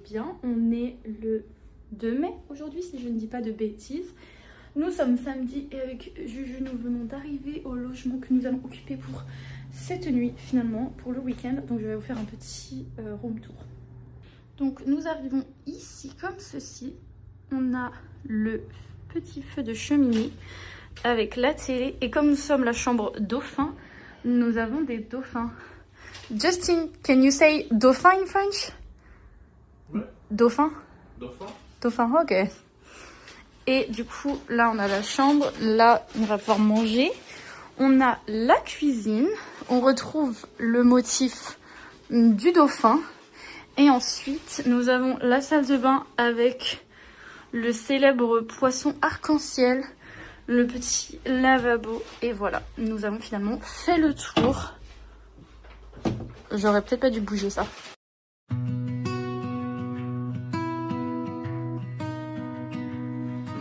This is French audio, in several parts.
bien. On est le 2 mai aujourd'hui, si je ne dis pas de bêtises. Nous sommes samedi et avec Juju, nous venons d'arriver au logement que nous allons occuper pour cette nuit finalement, pour le week-end. Donc je vais vous faire un petit room tour. Donc nous arrivons ici comme ceci. On a le petit feu de cheminée avec la télé. Et comme nous sommes la chambre dauphin, nous avons des dauphins. Justin, can you say dauphin in French? Ouais. Dauphin? Dauphin. Dauphin, ok. Et du coup, là, on a la chambre. Là, on va pouvoir manger. On a la cuisine. On retrouve le motif du dauphin. Et ensuite, nous avons la salle de bain avec le célèbre poisson arc-en-ciel, le petit lavabo. Et voilà, nous avons finalement fait le tour. J'aurais peut-être pas dû bouger ça.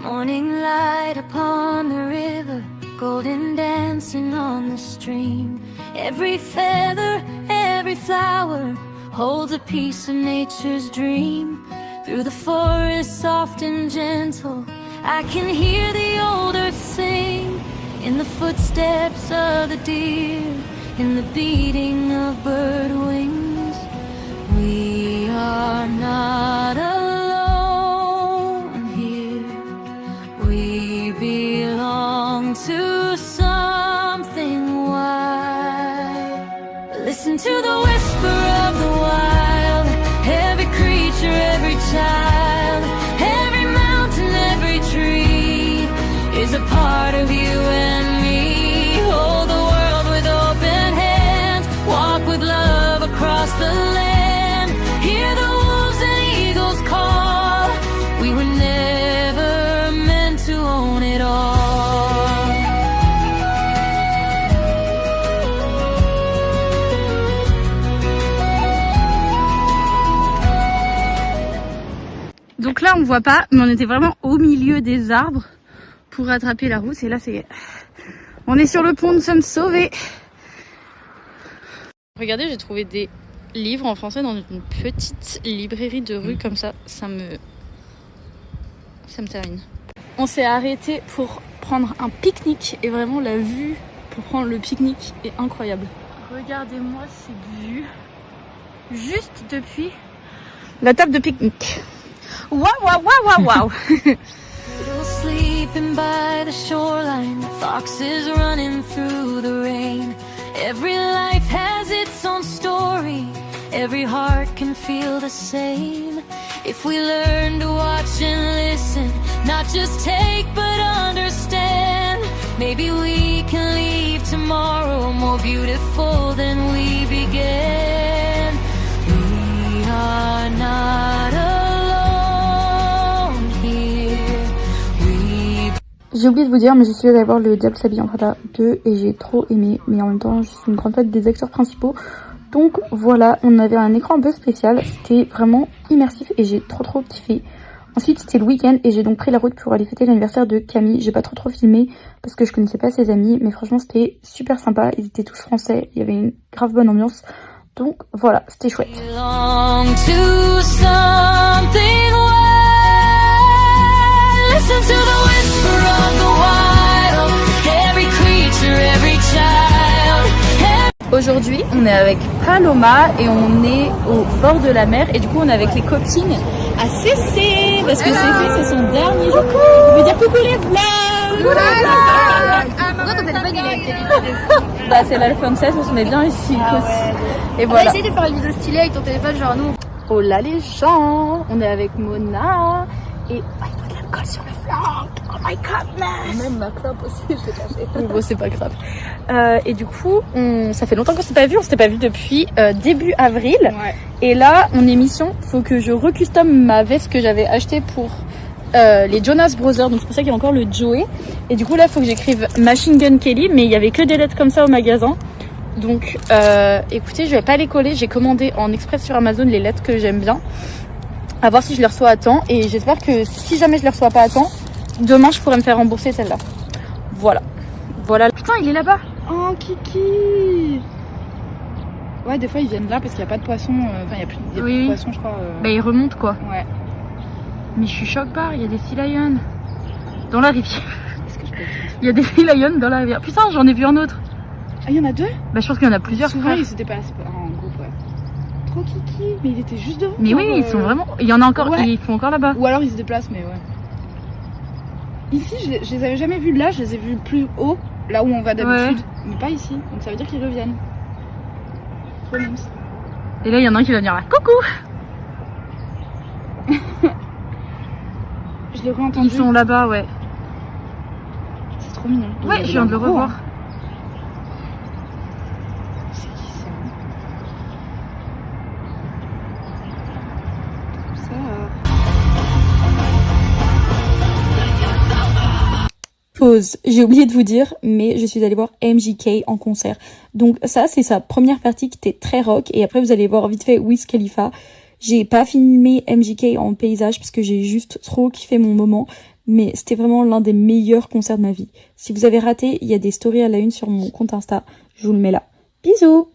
Morning light upon the river, golden dancing on the stream. Every feather, every flower holds a piece of nature's dream. Through the forest soft and gentle, I can hear the old earth sing. In the footsteps of the deer, in the beating of bird wings. We are not alone here. We belong to something wide. Listen to the whisper of the wild. Every creature, every child, every mountain, every tree is a part of you and me. Hold the world with open hands. Walk with love across the land. Hear the wolves and eagles call. We were never meant to own it all. Donc là, on voit pas, mais on était vraiment au milieu des arbres pour rattraper la route. Et là, c'est... On est sur le pont, nous sommes sauvés. Regardez, j'ai trouvé des livres en français dans une petite librairie de rue comme ça. Ça me termine. On s'est arrêté pour prendre un pique-nique et vraiment la vue pour prendre le pique-nique est incroyable. Regardez-moi cette vue juste depuis la table de pique-nique. Waouh, waouh, waouh, waouh, waouh. Turtles sleeping by the shoreline, foxes running through the rain. Every life has its own story, every heart can feel the same. If we learn to watch and listen, not just take but understand, maybe we can leave tomorrow more beautiful than we began. We are not alone here. J'ai oublié de vous dire, mais je suis allée voir le Diable s'habille en Prada 2 et j'ai trop aimé. Mais en même temps, je suis une grande fan des acteurs principaux. Donc voilà, on avait un écran un peu spécial. C'était vraiment immersif et j'ai trop kiffé. Ensuite, c'était le week-end et j'ai donc pris la route pour aller fêter l'anniversaire de Camille. J'ai pas trop filmé parce que je connaissais pas ses amis. Mais franchement, c'était super sympa. Ils étaient tous français. Il y avait une grave bonne ambiance. Donc voilà, c'était chouette. Aujourd'hui, on est avec Paloma et on est au bord de la mer et du coup on est avec les copines à Cécé parce que Cécé c'est son dernier jour. On veut dire coucou les vlogs. Pourquoi ton téléphone il est Bah c'est l'iPhone 16, on se met bien ici. Et voilà. Essaye de faire une vidéo stylée avec ton téléphone genre nous. Oh là les gens, on est avec Mona et il doit de l'alcool sur le flanc. Oh my goodness. Même ma clope aussi, je l'ai cachée. Bon c'est pas grave. Et du coup, ça fait longtemps qu'on s'était pas vu. On s'était pas vu depuis début avril. Ouais. Et là, on est mission. Faut que je recustom ma veste que j'avais achetée pour les Jonas Brothers. Donc c'est pour ça qu'il y a encore le Joey. Et du coup là, faut que j'écrive Machine Gun Kelly, mais il y avait que des lettres comme ça au magasin. Donc écoutez, je vais pas les coller. J'ai commandé en express sur Amazon les lettres que j'aime bien. À voir si je les reçois à temps. Et j'espère que si jamais je les reçois pas à temps, demain je pourrais me faire rembourser celle-là. Voilà. Voilà. Putain, il est là-bas. Oh, Kiki. Ouais, des fois ils viennent là parce qu'il n'y a pas de poissons. Enfin, il n'y a plus de poissons, je crois. Bah, ils remontent quoi. Ouais. Mais je suis choquée pas, il y a des sea lions dans la rivière. Est-ce que je peux Il y a des sea lions dans la rivière. Putain, j'en ai vu un autre. Ah, il y en a 2? Bah, je pense qu'il y en a plusieurs. Souvent, frères. ils se déplacent en groupe, ouais. Trop kiki, mais il était juste devant. Mais oui, ils sont vraiment. Il y en a encore, Ouais. ils font encore là-bas. Ou alors ils se déplacent, mais ouais. Ici, je les avais jamais vus là, je les ai vus plus haut, là où on va d'habitude, mais pas ici. Donc ça veut dire qu'ils reviennent. Trop mimes. Et là, il y en a un qui va venir là. Coucou! Je l'ai re-entendu. Ils sont là-bas, ouais. C'est trop mignon. Ouais, je viens de le revoir. Hein. C'est qui ça? Ça. Pause. J'ai oublié de vous dire, mais je suis allée voir MGK en concert. Donc ça, c'est sa première partie qui était très rock. Et après, vous allez voir vite fait Wiz Khalifa. J'ai pas filmé MGK en paysage parce que j'ai juste trop kiffé mon moment. Mais c'était vraiment l'un des meilleurs concerts de ma vie. Si vous avez raté, il y a des stories à la une sur mon compte Insta. Je vous le mets là. Bisous!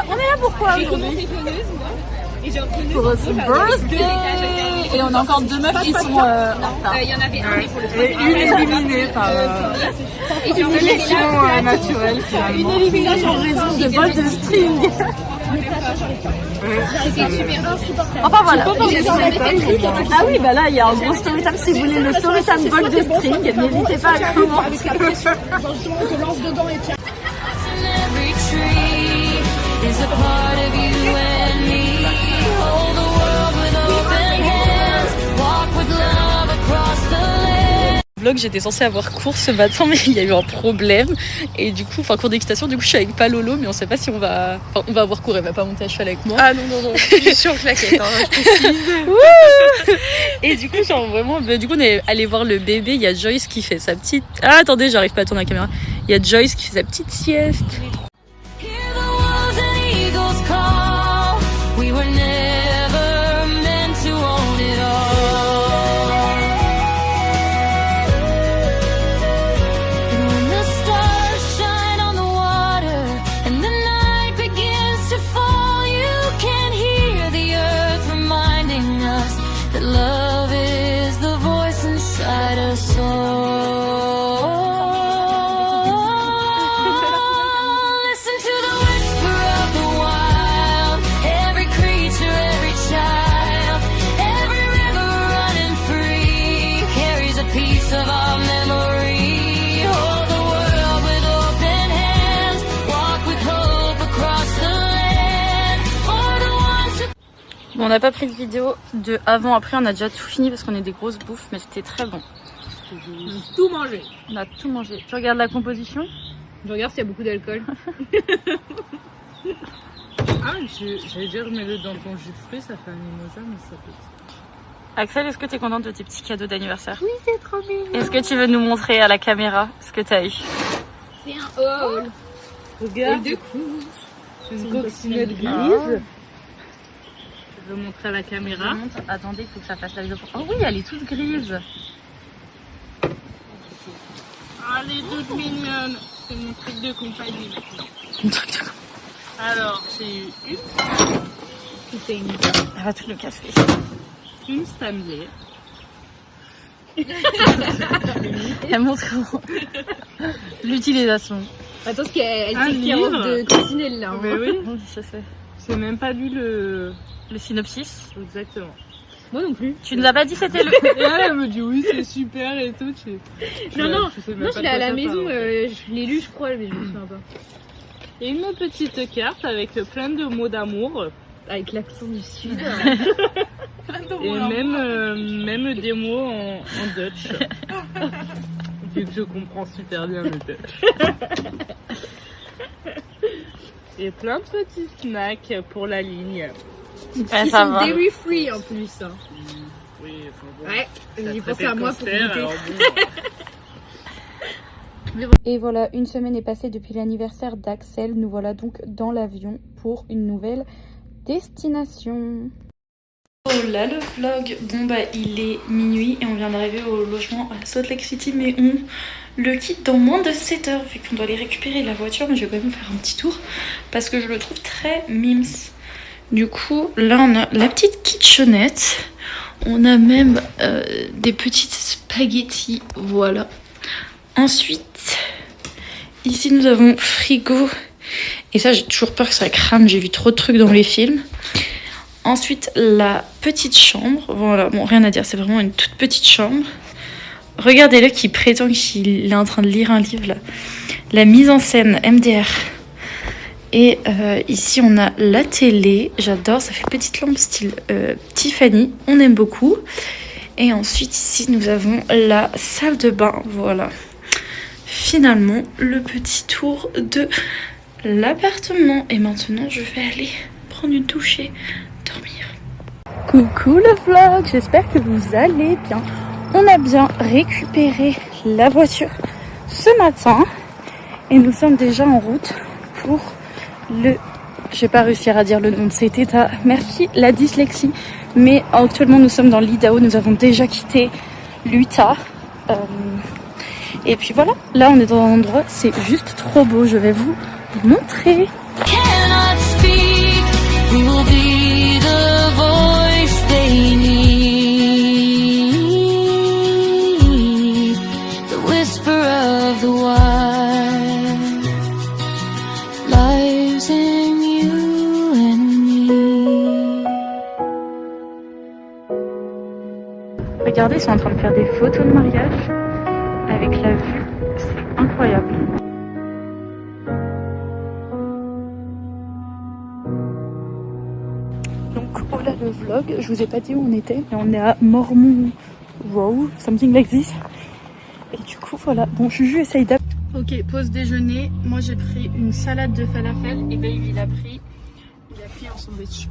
On est là pourquoi aujourd'hui? Pour son birthday. Et on a encore 2 meufs qui sont en retard. Il y en avait un, mais pour le Et une éliminée par sélection naturelle. Une élimination en raison de vol de string. Enfin voilà. Ah oui, bah là il y a un gros story time. Si vous voulez le story time vol de string, n'hésitez pas à commenter. Every tree is a part of you and me. Hold the world with open hands. Walk with love across the land. Vlog, j'étais censée avoir cours ce matin, mais il y a eu un problème. Et du coup, cours d'équitation, du coup, je suis avec Palolo, mais on sait pas si on va. Enfin, on va avoir cours, elle va pas monter à cheval avec moi. Ah non, je suis sur claquette, hein, je précise. Et du coup, genre vraiment, du coup, on est allé voir le bébé. Il y a Joyce qui fait sa petite. Ah, attendez, j'arrive pas à tourner la caméra. Il y a Joyce qui fait sa petite sieste. Hear the wolves and eagles call. We were never meant to own it all. And when the stars shine on the water and the night begins to fall, you can hear the earth reminding us that love is the voice inside us all. Bon, on n'a pas pris de vidéo de avant, après, on a déjà tout fini parce qu'on est des grosses bouffes, mais c'était très bon. tout mangé. On a tout mangé. Tu regardes la composition? Je regarde s'il y a beaucoup d'alcool. J'allais dire, mets-le dans ton jus de fruits, ça fait un mimosa, mais ça peut. Axel, est-ce que tu es contente de tes petits cadeaux d'anniversaire? Oui, c'est trop mignon. Est-ce que tu veux nous montrer à la caméra ce que tu as eu? C'est un haul. Regarde, De coups. une coccinelle Ah. grise. Je veux montrer à la caméra. Attendez, il faut que ça fasse la vidéo. Oh oui, elle est toute grise. Ah, elle est toute mignonne. C'est mon truc de compagnie maintenant. Un truc de... Alors, j'ai eu Elle va tout le casser. une Stanley. Elle montre l'utilisation. Attends, parce qu'elle Un fait livre. de coccinelle là. Mais oui, Oui, je sais. j'ai même pas lu le. Le synopsis. Exactement. Moi non plus. Tu nous as pas dit c'était le... Et elle me dit oui, c'est super et tout. Non, je sais même non, pas je l'ai de à quoi la ça maison, parle. je l'ai lu je crois, mais je me souviens pas. Et une petite carte avec plein de mots d'amour. Avec l'accent du sud. Et même des mots en Dutch. Vu que je comprends super bien le Dutch. Et plein de petits snacks pour la ligne. Ouais, Ils ça sont va. dairy free en plus. Hein. Oui, Ouais, j'ai pensé à moi pour goûter. Alors bon, Et voilà, une semaine est passée depuis l'anniversaire d'Axel. Nous voilà donc dans l'avion pour une nouvelle destination. Oh là le vlog. Bon bah il est minuit et on vient d'arriver au logement à Salt Lake City, mais on le quitte dans moins de 7 heures vu qu'on doit aller récupérer la voiture. Mais je vais quand même faire un petit tour parce que je le trouve très mimes. Du coup là on a la petite kitchenette. On a même des petites spaghettis, voilà. Ensuite, ici nous avons frigo. Et ça j'ai toujours peur que ça crame, j'ai vu trop de trucs dans les films. Ensuite la petite chambre, voilà, bon rien à dire, c'est vraiment une toute petite chambre. Regardez-le qui prétend qu'il est en train de lire un livre là. La mise en scène MDR. Et ici on a la télé, j'adore, ça fait petite lampe style Tiffany, on aime beaucoup. Et ensuite ici nous avons la salle de bain, voilà. Finalement le petit tour de l'appartement. Et maintenant je vais aller prendre une douche et dormir. Coucou le vlog, j'espère que vous allez bien. On a bien récupéré la voiture ce matin et nous sommes déjà en route pour je vais pas réussir à dire le nom de cet état, merci la dyslexie, mais actuellement nous sommes dans l'Idaho, nous avons déjà quitté l'Utah et puis voilà, là on est dans un endroit, c'est juste trop beau, je vais vous montrer. Cannot speak, we will be the voice they need, the whisper of the wild lies in you and me. Regardez, ils sont en train de faire des photos de mariage avec la vue, c'est incroyable. Donc voilà le vlog, je vous ai pas dit où on était, mais on est à Mormon Row, something like this. Et du coup voilà, bon Juju essaye d'app. Ok, pause déjeuner, moi j'ai pris une salade de falafel et Babe il a pris un sandwich.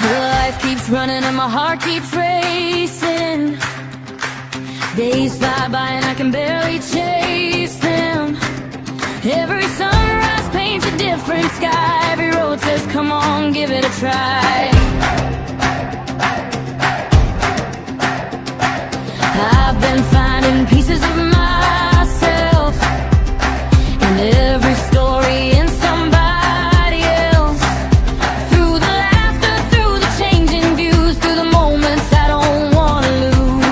Life keeps running and my heart keeps racing. Days fly by and I can barely chase them. Every sunrise paints a different sky. Every road says come on, give it a try. I've been finding pieces of myself in every story in somebody else. Through the laughter, through the changing views, through the moments I don't wanna lose.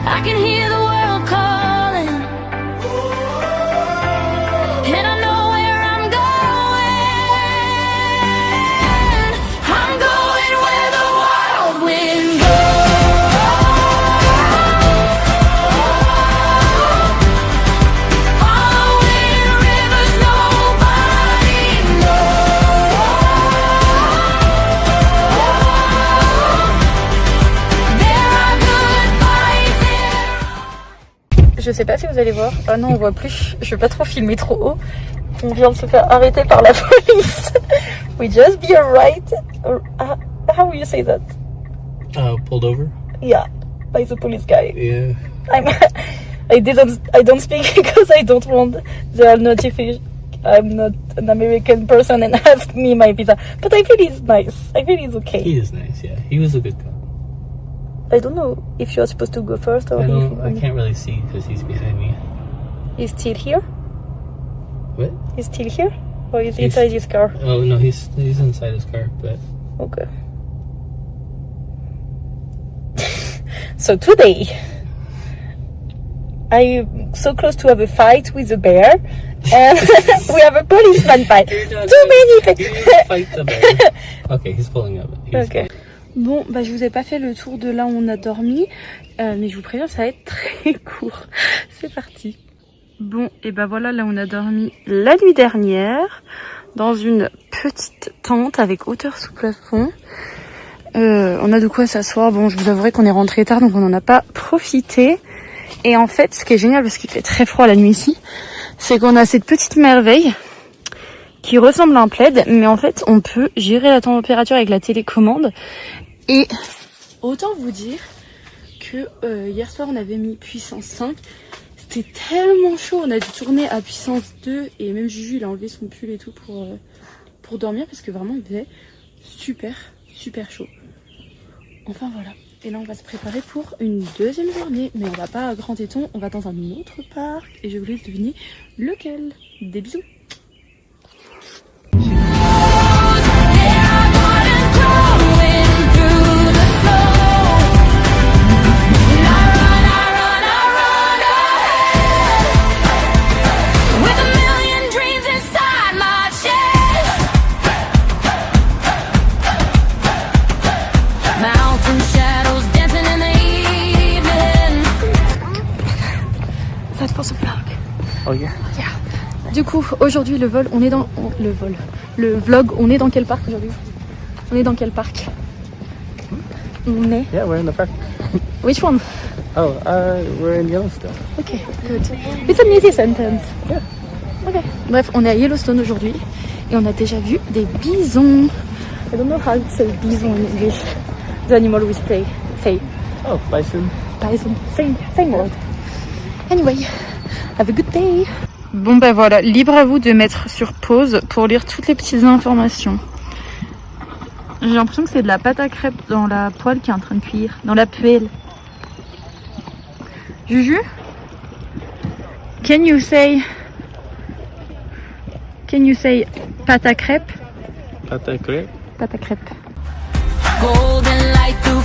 I can hear the world calling, and I know where I'm going. I'm going where the wild wind following rivers nobody knows. There are goodbyes in. Je sais pas si vous allez voir, ah non on voit plus, je veux pas trop filmer trop haut. On vient de se faire arrêter par la police. We just be alright. How will you say that? pulled over? Yeah, by the police guy. Yeah. I don't speak because I don't want the notification. I'm not an American person and ask me my visa. But I feel he's nice. I feel he's okay. He is nice, yeah. He was a good cop. I don't know if you're supposed to go first or I can't really see because he's behind me. He's still here? What? He's still here? Or is he He's- inside his car? Oh no, he's inside his car, but Okay. So today, I'm so close to have a fight with a bear, and we have a policeman fight. Too many things. fight the bear. Okay, he's pulling up. He's Ok. Bon, bah je vous ai pas fait le tour de là où on a dormi, mais je vous préviens, ça va être très court. C'est parti. Bon, et bah voilà, là on a dormi la nuit dernière dans une petite tente avec hauteur sous plafond. On a de quoi s'asseoir. Bon, je vous avouerai qu'on est rentré tard, donc on n'en a pas profité. Et en fait, ce qui est génial, parce qu'il fait très froid la nuit ici, c'est qu'on a cette petite merveille qui ressemble à un plaid, mais en fait on peut gérer la température avec la télécommande. Et autant vous dire que hier soir on avait mis puissance 5, c'était tellement chaud, on a dû tourner à puissance 2 et même Juju il a enlevé son pull et tout pour dormir parce que vraiment il faisait super chaud. Enfin voilà, et là on va se préparer pour une deuxième journée, mais on va pas à Grand Téton, on va dans un autre parc et je vous laisse deviner lequel. Des bisous. Oh yeah. Du coup, aujourd'hui le vlog, on est dans quel parc aujourd'hui? On est dans quel parc? On est... Yeah, we're in the park. Which one? Oh, we're in Yellowstone. Ok, good. It's an easy sentence. Yeah. Ok. Bref, on est à Yellowstone aujourd'hui et on a déjà vu des bisons. I don't know how to say bison in English. The animal we say. Oh, bison. Bison. Same word. Anyway, have a good day. Bon ben voilà, libre à vous de mettre sur pause pour lire toutes les petites informations. J'ai l'impression que c'est de la pâte à crêpes dans la poêle qui est en train de cuire, dans la poêle. Juju, can you say pâte à crêpes? Pâte à crêpes. Pâte à crêpes. Golden light through